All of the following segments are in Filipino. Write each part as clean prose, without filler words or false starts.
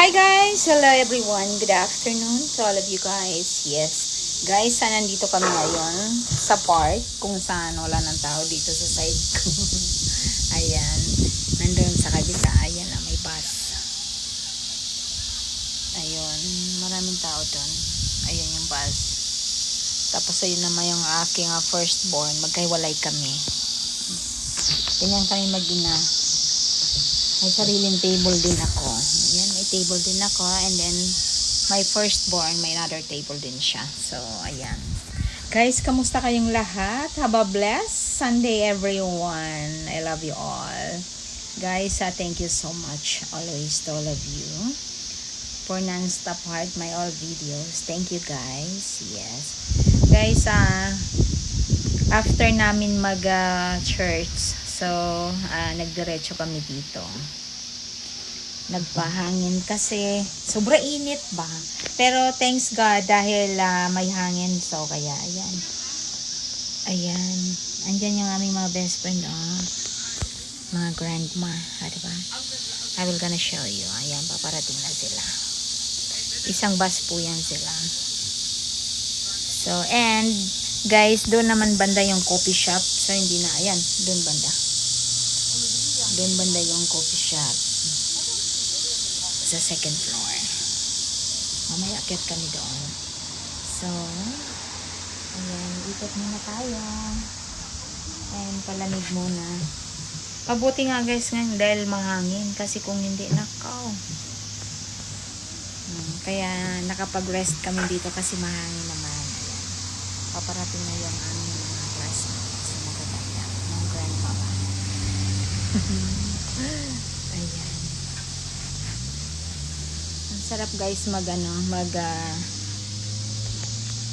Hi guys! Hello everyone! Good afternoon to all of you guys. Yes, guys, nandito kami ngayon sa park kung saan wala ng tao dito sa side ko. Ayan, nandun sa kabila. Ayan na, may bus. Ayun, maraming tao doon. Ayun yung bus. Tapos ayun naman yung aking firstborn. Magkahiwalay kami. Ganyan kami mag-ina. May sariling table din ako. Ayan, may table din ako. And then, my firstborn, may another table din siya. So, ayan. Guys, kamusta kayong lahat? Have a blessed Sunday, everyone. I love you all. Guys, thank you so much always to all of you for non-stop heart my all videos. Thank you, guys. Yes. Guys, after namin mag-church, so, nagdiretso kami dito. Nagpahangin kasi sobra init ba. Pero thanks God dahil may hangin. So, kaya, ayan. Ayan. Andyan yung aming mga best friend, mga grandma. Diba? I will gonna show you. Ayan, paparating na sila. Isang bus po yan sila. So, and, guys, doon naman banda yung coffee shop. So, hindi na, ayan, doon banda. Doon banda yung coffee shop. Sa second floor. Mamaya akyat kami doon. So, ayan, ikot muna tayo. And palamig muna. Mabuti nga guys ngayon dahil mahangin. Kasi kung hindi, nakaw. Kaya nakapag-rest kami dito kasi mahangin naman. Ayan. Paparating na yung aming mga classmates. Magaganda. Ng grandmama. Ayan. Ang sarap guys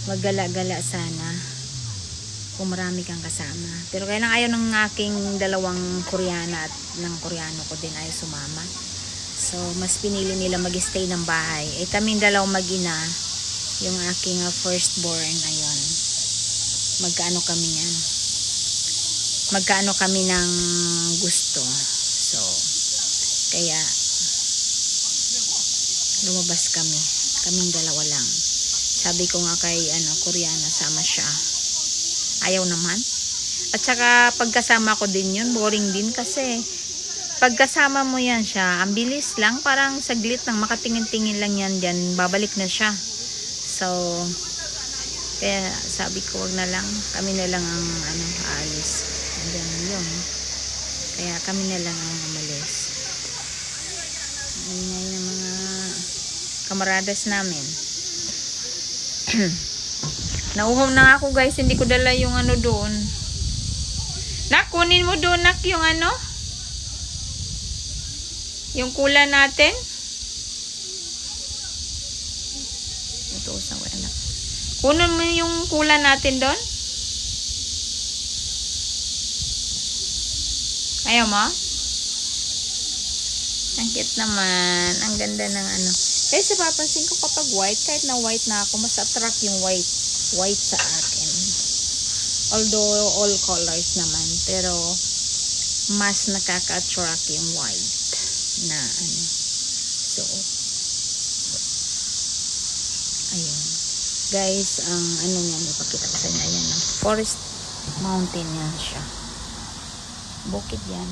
maggala-gala sana kung marami kang kasama. Pero kaya lang ayaw ng aking dalawang Koreana at ng Koreano ko din ayaw sumama. So, mas pinili nila mag-stay ng bahay. Eh, kaming dalawang mag-ina, yung aking firstborn, ayun. Magkaano kami ng gusto. So, kaya, lumabas kami. Kaming dalawa lang. Sabi ko nga kay, Koreana, sama siya. Ayaw naman. At saka, pagkasama ko din yun, boring din kasi, pagkasama mo yan siya, ang bilis lang, parang saglit lang, makatingin-tingin lang yan dyan, babalik na siya. So, kaya sabi ko, wag na lang, kami na lang ang aalis. And then, yun. Kaya kami na lang ang umalis. Ingay ng mga kamaradas namin. Nauhaw na ako guys, hindi ko dala yung doon. Nak, kunin mo doon nak yung yung kula natin. Ito, usang ko anak. Kunin mo yung kula natin doon. Ayaw mo? Ang cute naman. Ang ganda ng Kasi papansin ko kapag white, kahit na white na ako, mas attract yung white sa akin. Although all colors naman, pero mas nakaka-attract yung white na so ayun guys, ang niyan, ipakita ko sa inyo, ayan forest mountain yan siya, bukid yan.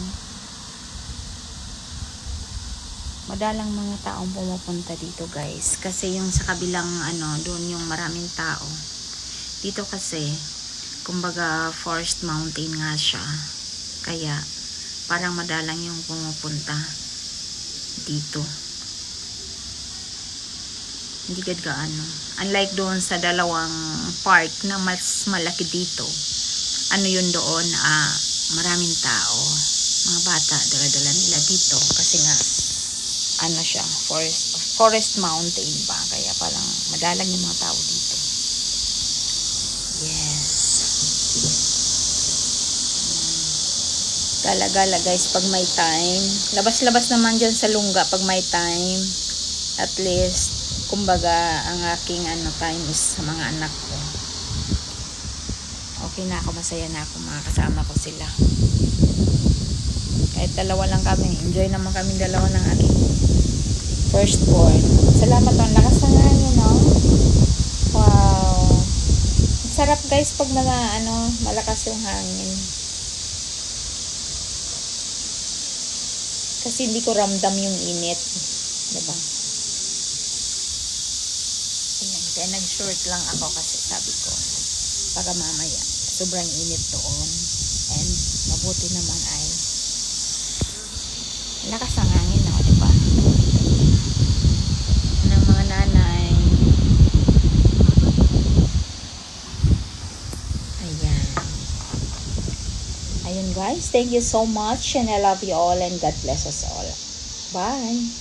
Madalang mga taong pumupunta dito guys kasi yung sa kabilang doon yung maraming tao. Dito kasi kumbaga forest mountain nga siya, kaya parang madalang yung pumupunta dito. Hindi gaano. Unlike doon sa dalawang park na mas malaki dito. Yun doon, maraming tao. Mga bata, dala-dala nila dito. Kasi nga, siya, forest mountain ba. Kaya parang madalang yung mga tao dito. Yes. Gala-gala guys pag may time. Labas-labas naman dyan sa lungga pag may time. At least, kumbaga, ang aking time is sa mga anak ko. Okay na ako, masaya na ako, makakasama ko sila. Kahit dalawa lang kami, enjoy naman kami dalawa ng aking firstborn. Salamat, ang lakas ng hangin, no? Wow. Ang sarap guys pag malakas yung hangin. Kasi hindi ko ramdam yung init. Diba? Ayan. Kaya nag-short lang ako kasi sabi ko, baka mamaya, sobrang init doon. And mabuti naman ay lakas ng hangin, no? Diba? Ng mga nanay. Ayan. Ayun guys, thank you so much and I love you all and God bless us all. Bye!